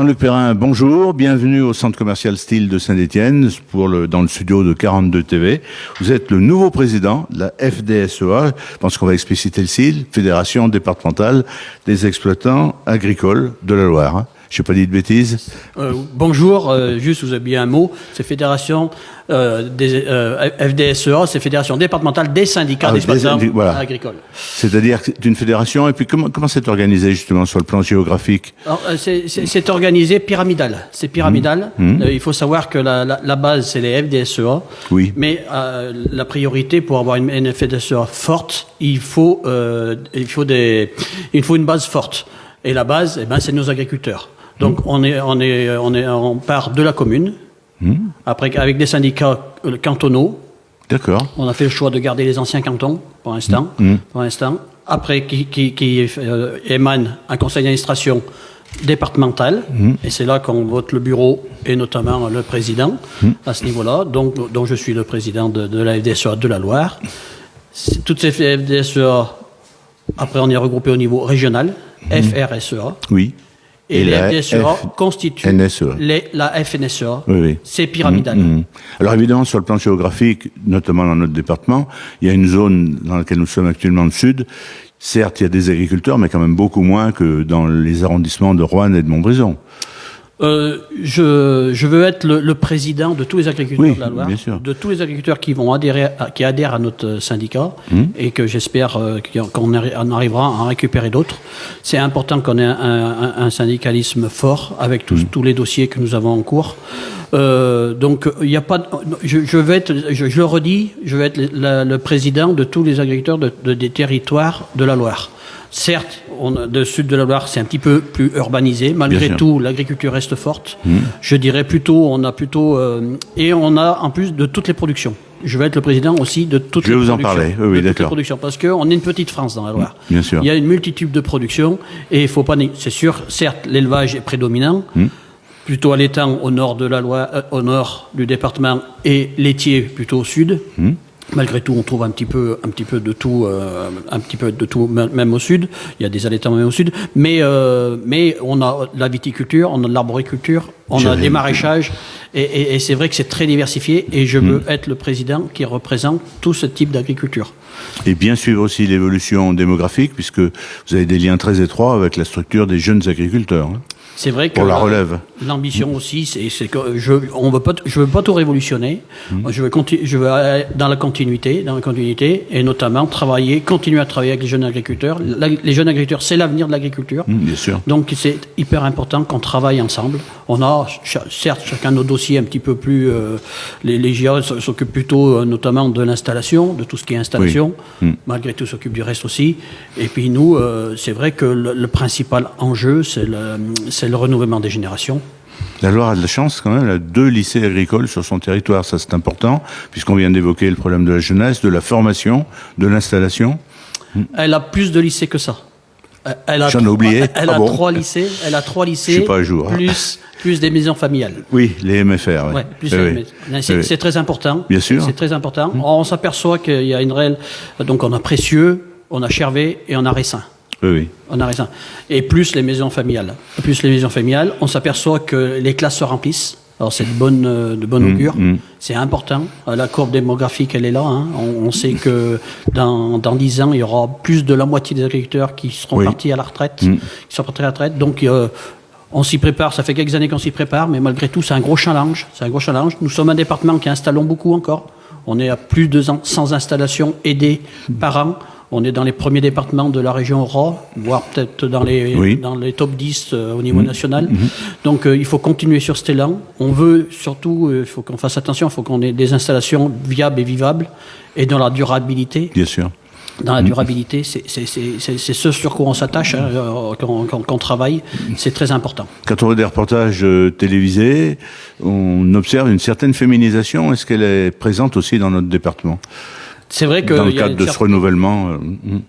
Jean-Luc Perrin, bonjour, bienvenue au Centre commercial Style de Saint-Étienne dans le studio de 42 TV. Vous êtes le nouveau président de la FDSEA, je pense qu'on va expliciter le style, Fédération départementale des exploitants agricoles de la Loire. Je n'ai pas dit de bêtises. Bonjour, juste vous avez bien un mot, c'est Fédération FDSEA, c'est Fédération départementale des syndicats d'exploitants agricoles. C'est-à-dire que c'est une fédération, et puis comment c'est organisé justement sur le plan géographique? C'est organisé pyramidal. C'est pyramidal. Il faut savoir que la base, c'est les FDSEA. Oui. Mais la priorité pour avoir une FDSEA forte, il faut une base forte. Et la base, c'est nos agriculteurs. Donc on part de la commune. Après, avec des syndicats cantonaux. D'accord. On a fait le choix de garder les anciens cantons pour l'instant. Après, qui émane un conseil d'administration départemental. Et c'est là qu'on vote le bureau et notamment le président à ce niveau-là. Donc je suis le président de la FDSEA de la Loire. Toutes ces FDSEA, après on est regroupé au niveau régional, FRSEA. Oui. Et la FDSEA constitue la FNSEA. Oui. C'est pyramidal. Alors évidemment, sur le plan géographique, notamment dans notre département, il y a une zone dans laquelle nous sommes actuellement le sud. Certes, il y a des agriculteurs, mais quand même beaucoup moins que dans les arrondissements de Roanne et de Montbrison. Je veux être le président de tous les agriculteurs de la Loire, bien sûr. de tous les agriculteurs qui vont qui adhèrent à notre syndicat et que j'espère qu'on arrivera à en récupérer d'autres. C'est important qu'on ait un syndicalisme fort avec tous les dossiers que nous avons en cours. Donc il y a pas. Je le redis, je vais être le président de tous les agriculteurs des territoires de la Loire. Certes, le sud de la Loire, c'est un petit peu plus urbanisé. Malgré tout, l'agriculture reste forte. Je dirais plutôt, et on a en plus de toutes les productions. Je vais être le président aussi de toutes les productions. Je vais vous en parler, oui, d'accord. Productions, parce qu'on est une petite France dans la Loire. Bien sûr. Il y a une multitude de productions et il faut pas. C'est sûr, certes, l'élevage est prédominant. Plutôt à l'étang au nord de la Loire, au nord du département, et laitier plutôt au sud. Malgré tout, on trouve un petit peu de tout, même au sud. Il y a des allaitants même au sud. Mais on a la viticulture, on a de l'arboriculture, on a des maraîchages. Et c'est vrai que c'est très diversifié. Et je veux être le président qui représente tout ce type d'agriculture. Et bien suivre aussi l'évolution démographique, puisque vous avez des liens très étroits avec la structure des jeunes agriculteurs. C'est vrai que pour la relève. L'ambition aussi, c'est que je veux pas tout révolutionner. Je veux aller dans la continuité, et notamment continuer à travailler avec les jeunes agriculteurs. Les jeunes agriculteurs, c'est l'avenir de l'agriculture. Bien sûr. Donc c'est hyper important qu'on travaille ensemble. On a certes chacun nos dossiers un petit peu plus. Les GIA s'occupent plutôt notamment de l'installation, de tout ce qui est installation. Malgré tout, s'occupent du reste aussi. Et puis nous, c'est vrai que le principal enjeu, c'est le renouvellement des générations. La Loire a de la chance quand même, elle a 2 lycées agricoles sur son territoire, ça c'est important, puisqu'on vient d'évoquer le problème de la jeunesse, de la formation, de l'installation. Elle a plus de lycées que ça. J'en ai oublié. Elle a 3 lycées. Elle a 3 lycées. Je suis pas à jour. Plus des maisons familiales. Oui, les MFR. C'est très important. Bien sûr. C'est très important. On s'aperçoit qu'il y a une réelle. Donc on a Précieux, on a Chervé et on a Ressin. Oui. On a Ressin. Et plus les maisons familiales. On s'aperçoit que les classes se remplissent. Alors c'est de bonne augure. C'est important. La courbe démographique, elle est là. On sait que dans 10 ans, il y aura plus de la moitié des agriculteurs qui seront partis à la retraite. Donc on s'y prépare. Ça fait quelques années qu'on s'y prépare, mais malgré tout, c'est un gros challenge. Nous sommes un département qui installons beaucoup encore. On est à plus de 100 installations aidées par an. On est dans les premiers départements de la région Aura, voire peut-être dans les top 10 au niveau national. Donc il faut continuer sur cet élan. On veut surtout, il faut qu'on fasse attention, il faut qu'on ait des installations viables et vivables et dans la durabilité. Bien sûr. Dans la durabilité, c'est ce sur quoi on s'attache, qu'on travaille. C'est très important. Quand on voit des reportages télévisés, on observe une certaine féminisation. Est-ce qu'elle est présente aussi dans notre département ? C'est vrai que dans le cadre de ce renouvellement.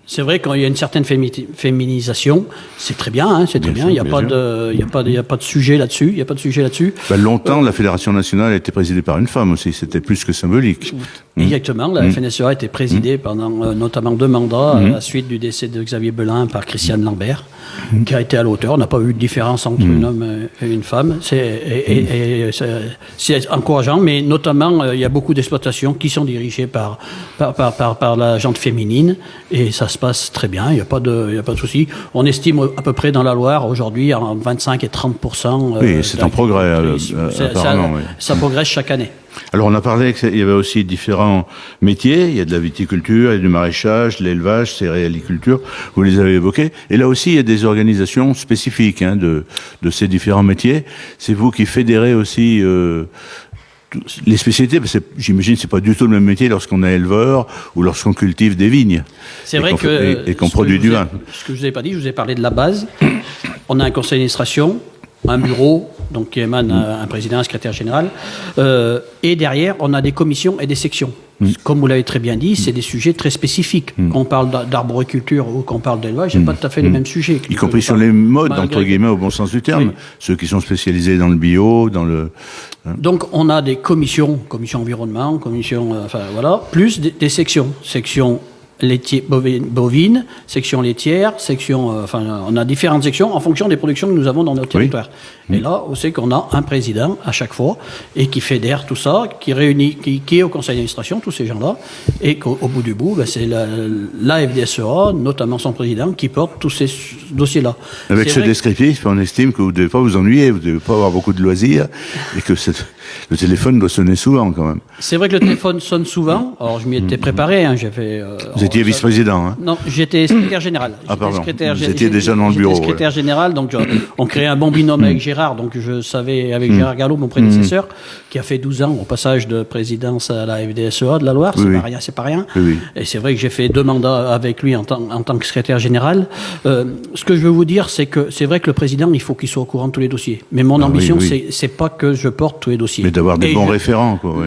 C'est vrai quand il y a une certaine féminisation, c'est très bien, hein, c'est très bien. Il n'y a pas de sujet là-dessus. Il y a pas de sujet là-dessus. Longtemps, la Fédération nationale a été présidée par une femme aussi. C'était plus que symbolique. Exactement. La FNSEA a été présidée pendant notamment 2 mandats à la suite du décès de Xavier Belin par Christiane Lambert, qui a été à la hauteur. On n'a pas eu de différence entre un homme et une femme. C'est encourageant, mais notamment il y a beaucoup d'exploitations qui sont dirigées par la gente féminine, et ça se passe très bien, il n'y a pas de souci. On estime à peu près dans la Loire aujourd'hui en 25 et 30%. Oui, c'est en progrès, apparemment. Ça progresse chaque année. Alors on a parlé qu'il y avait aussi différents métiers, il y a de la viticulture, il y a du maraîchage, de l'élevage, céréaliculture, vous les avez évoqués, et là aussi il y a des organisations spécifiques de ces différents métiers. C'est vous qui fédérez aussi les spécialités, parce que j'imagine que c'est pas du tout le même métier lorsqu'on est éleveur ou lorsqu'on cultive des vignes. C'est vrai que qu'on produit du vin. Ce que je vous ai pas dit, je vous ai parlé de la base. On a un conseil d'administration, un bureau, donc qui émane un président, un secrétaire général, et derrière on a des commissions et des sections. Comme vous l'avez très bien dit, c'est des sujets très spécifiques. Quand on parle d'arboriculture ou qu'on parle d'élevage, c'est pas tout à fait les mêmes sujets. Y compris sur les modes, entre guillemets, au bon sens du terme. Ceux qui sont spécialisés dans le bio, dans le... Donc on a des commissions environnement, plus des sections. Section laitier, bovine, section laitière, on a différentes sections en fonction des productions que nous avons dans notre territoire. Et là, on sait qu'on a un président à chaque fois et qui fédère tout ça, qui réunit, qui est au conseil d'administration, tous ces gens-là, et qu'au bout du bout, c'est la FDSEA, notamment son président, qui porte tous ces dossiers-là. Avec ce descriptif, on estime que vous ne devez pas vous ennuyer, vous ne devez pas avoir beaucoup de loisirs, et que le téléphone doit sonner souvent quand même. C'est vrai que le téléphone sonne souvent. Alors je m'y étais préparé. Vous étiez vice-président, hein? Non, j'étais secrétaire général. Pardon. Vous étiez déjà dans le bureau. J'étais secrétaire général, donc on créait un bon binôme avec Gérard. Donc je savais, avec Gérard Gallo, mon prédécesseur, qui a fait 12 ans au passage de présidence à la FDSEA de la Loire. C'est pas rien. Oui. Et c'est vrai que j'ai fait 2 mandats avec lui en tant que secrétaire général. Ce que je veux vous dire, c'est que c'est vrai que le président, il faut qu'il soit au courant de tous les dossiers. Mais mon ambition, c'est pas que je porte tous les dossiers. Mais d'avoir des bons référents, quoi.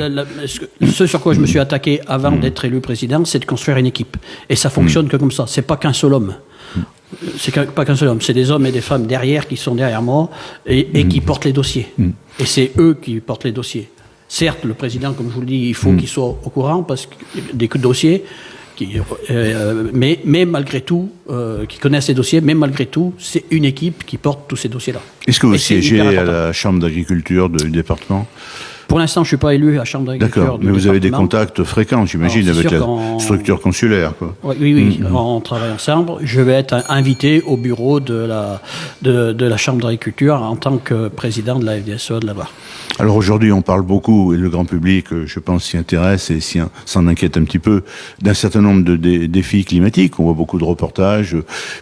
Ce sur quoi je me suis attaqué avant d'être élu président, c'est de construire une équipe. Et ça fonctionne que comme ça. C'est pas qu'un seul homme. C'est pas qu'un seul homme. C'est des hommes et des femmes derrière qui sont derrière moi et qui portent les dossiers. Et c'est eux qui portent les dossiers. Certes, le président, comme je vous le dis, il faut qu'il soit au courant parce que des dossiers. Mais malgré tout, qui connaissent les dossiers, mais malgré tout, c'est une équipe qui porte tous ces dossiers-là. Est-ce que vous siégez à la Chambre d'agriculture du département ? Pour l'instant, je ne suis pas élu à la Chambre d'agriculture. D'accord, mais vous avez des contacts fréquents, j'imagine, avec la structure consulaire, quoi. Oui, on travaille ensemble. Je vais être invité au bureau de la Chambre d'agriculture en tant que président de la FDSEA de la Loire. Alors aujourd'hui, on parle beaucoup, et le grand public, je pense, s'y intéresse et s'en inquiète un petit peu, d'un certain nombre de défis climatiques. On voit beaucoup de reportages.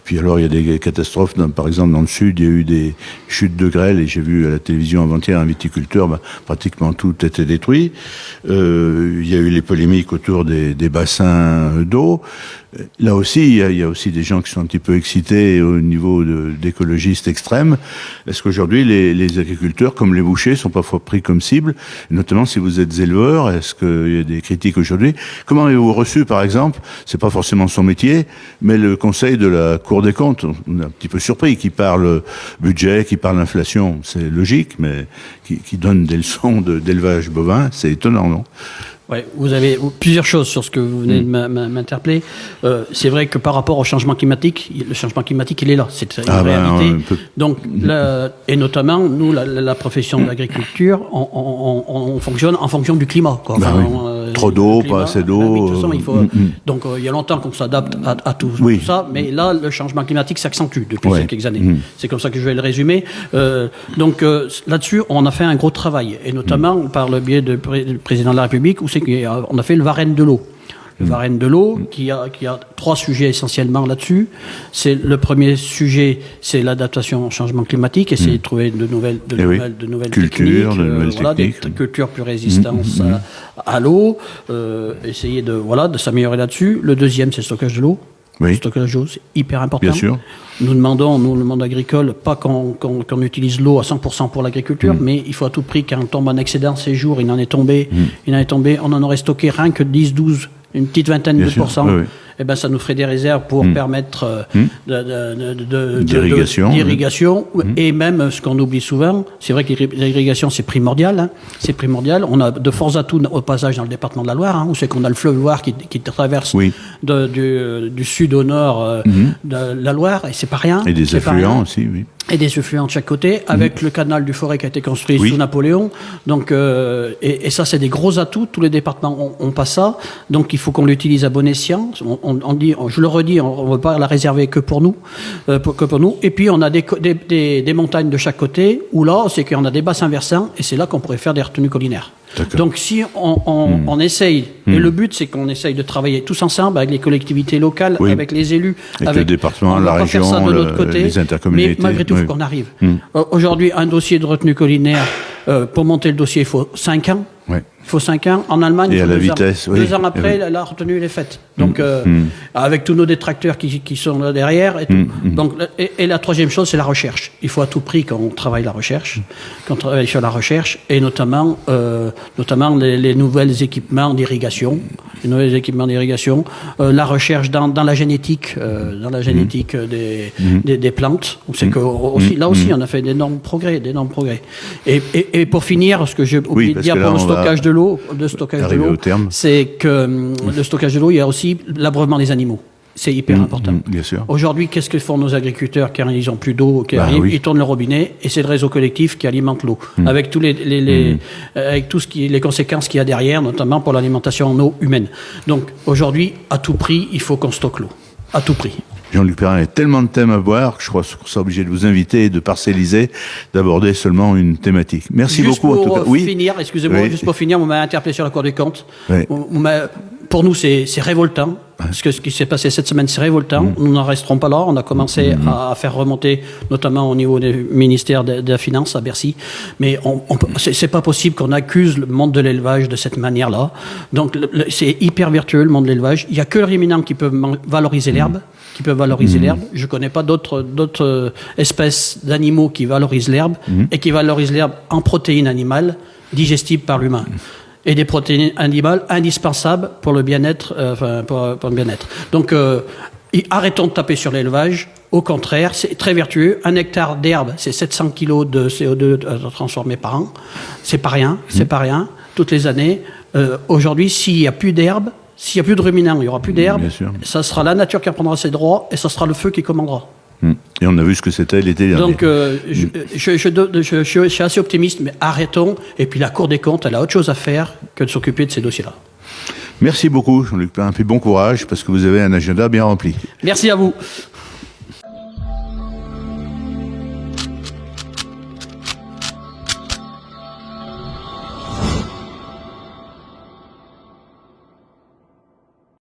Puis alors, il y a des catastrophes. Par exemple, dans le sud, il y a eu des chutes de grêle, et j'ai vu à la télévision avant-hier un viticulteur, pratiquement tout était détruit. Il y a eu les polémiques autour des bassins d'eau. Là aussi, il y a aussi des gens qui sont un petit peu excités au niveau d'écologistes extrêmes. Est-ce qu'aujourd'hui, les agriculteurs, comme les bouchers, sont parfois pris comme cible, notamment si vous êtes éleveur? Est-ce qu'il y a des critiques aujourd'hui? Comment avez-vous reçu, par exemple, c'est pas forcément son métier, mais le conseil de la Cour des comptes? On est un petit peu surpris, qui parle budget, qui parle inflation, c'est logique, mais qui donne des leçons d'élevage bovin, c'est étonnant, non? Ouais, vous avez plusieurs choses sur ce que vous venez de m'interpeller. C'est vrai que par rapport au changement climatique, le changement climatique, il est là. C'est une réalité. Donc, et notamment, nous, la profession de l'agriculture, on fonctionne en fonction du climat, quoi. Trop d'eau, pas assez d'eau. Donc, il y a longtemps qu'on s'adapte à tout ça. Mais là, le changement climatique s'accentue depuis quelques années. C'est comme ça que je vais le résumer. Donc, là-dessus, on a fait un gros travail. Et notamment, par le biais du président de la République, où c'est qu'on a fait le Varenne de l'eau. Le Varenne de l'eau, qui a 3 sujets essentiellement là-dessus. Le premier sujet, c'est l'adaptation au changement climatique, essayer de trouver de nouvelles cultures, techniques, des cultures plus résistantes à l'eau, essayer de s'améliorer là-dessus. Le deuxième, c'est le stockage de l'eau. Le stockage d'eau, c'est hyper important. Bien sûr. Nous demandons, le monde agricole, pas qu'on utilise l'eau à 100% pour l'agriculture, mais il faut à tout prix, quand on tombe en excédent ces jours, il en est tombé, on en aurait stocké rien que 10-12 une petite vingtaine Bien de sûr, pourcents, oui, oui. eh ben, ça nous ferait des réserves pour permettre d'irrigation. Et même, ce qu'on oublie souvent, c'est vrai que l'irrigation, c'est primordial. Hein, c'est primordial. On a de forts atouts au passage dans le département de la Loire, hein, où c'est qu'on a le fleuve Loire qui traverse du sud au nord de la Loire, et c'est pas rien. Et des affluents aussi, oui. Et des affluents de chaque côté, avec le canal du Forêt qui a été construit sous Napoléon. Donc, et ça, c'est des gros atouts. Tous les départements ont pas ça. Donc, il faut qu'on l'utilise à bon escient. On dit, je le redis, on ne veut pas la réserver que pour nous, Et puis, on a des montagnes de chaque côté, où là, c'est qu'on a des bassins versants, et c'est là qu'on pourrait faire des retenues collinaires. Donc, si on essaye, et le but, c'est qu'on essaye de travailler tous ensemble avec les collectivités locales, avec les élus, avec le département, la région, faire ça de l'autre côté, les intercommunalités. Mais malgré tout, il faut qu'on arrive. Aujourd'hui, un dossier de retenue collinaire, pour monter le dossier, il faut 5 ans. Il faut 5 ans. En Allemagne, et il faut à la 2 vitesse, ans. 2 ans après, la retenue elle est faite. Donc, avec tous nos détracteurs qui sont là derrière. Et, tout. Donc, et la troisième chose, c'est la recherche. Il faut à tout prix qu'on travaille la recherche, qu'on travaille sur la recherche, et notamment les nouveaux équipements d'irrigation. La recherche dans la génétique, des plantes. C'est que là aussi, on a fait d'énormes progrès. Et pour finir, ce que j'ai oublié de dire pour le stockage de l'eau, c'est que le stockage de l'eau, il y a aussi l'abreuvement des animaux. C'est hyper important. Bien sûr. Aujourd'hui, qu'est-ce que font nos agriculteurs quand ils n'ont plus d'eau ils tournent le robinet, et c'est le réseau collectif qui alimente l'eau, avec tous avec tout les conséquences qu'il y a derrière, notamment pour l'alimentation en eau humaine. Donc aujourd'hui, à tout prix, il faut qu'on stocke l'eau. À tout prix. Jean-Luc Perrin, il y a tellement de thèmes à voir que je crois qu'on sera obligé de vous inviter, de parcelliser, d'aborder seulement une thématique. Merci beaucoup en tout cas. Juste pour finir, on m'a interpellé sur la Cour des comptes. Pour nous, c'est révoltant. Parce que ce qui s'est passé cette semaine, c'est révoltant. Nous n'en resterons pas là. On a commencé à faire remonter, notamment au niveau du ministère de la Finance à Bercy. Mais c'est pas possible qu'on accuse le monde de l'élevage de cette manière-là. Donc, c'est hyper vertueux, le monde de l'élevage. Il n'y a que le ruminant qui peut valoriser l'herbe. Je connais pas d'autres espèces d'animaux qui valorisent l'herbe et qui valorisent l'herbe en protéines animales digestibles par l'humain. Et des protéines animales indispensables pour le bien-être, pour le bien-être. Donc, arrêtons de taper sur l'élevage. Au contraire, c'est très vertueux. 1 hectare d'herbe, c'est 700 kilos de CO2 transformés par an. C'est pas rien. Toutes les années. Aujourd'hui, s'il n'y a plus d'herbe, s'il n'y a plus de ruminants, il n'y aura plus d'herbe. Ça sera la nature qui reprendra ses droits, et ça sera le feu qui commandera. Et on a vu ce que c'était l'été dernier. Donc, je suis assez optimiste, mais arrêtons. Et puis la Cour des comptes, elle a autre chose à faire que de s'occuper de ces dossiers-là. Merci beaucoup, Jean-Luc Perrin. Puis bon courage, parce que vous avez un agenda bien rempli. Merci à vous.